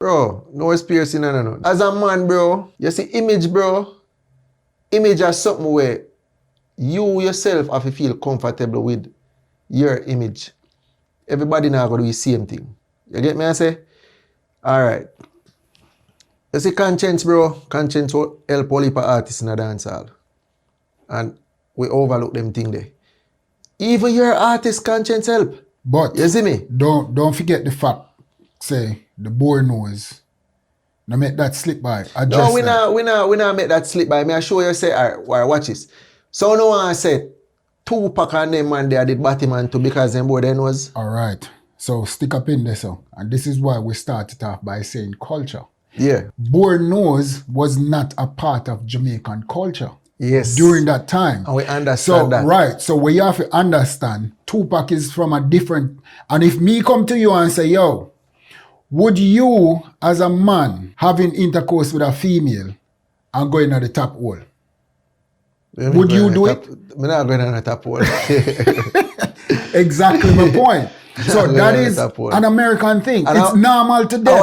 Bro, no experience in no. As a man, bro, you see image, bro. Image is something where you yourself have to feel comfortable with your image. Everybody now got to do the same thing. You get me? I say? Alright. You see conscience, bro. Conscience will help all the artists in the dancehall. And we overlook them thing there. Even your artist conscience help. But you see me? Don't forget the fact, say, the boy knows. Now make that slip by. No, we not make that slip by. Me I show you say, alright, watch this. So no one said Tupac and them man they did Batman too because them boy they knows. Alright. So stick up in there, so. And this is why we started off by saying culture. Yeah. Born Nose was not a part of Jamaican culture. Yes. During that time. And we understand that. Right. So we have to understand Tupac is from a different... And if me come to you and say, yo, would you, as a man, having intercourse with a female and going at the top hole? Would you do it? I'm not going on the top hole. Exactly my point. So that is an American thing. It's normal to them.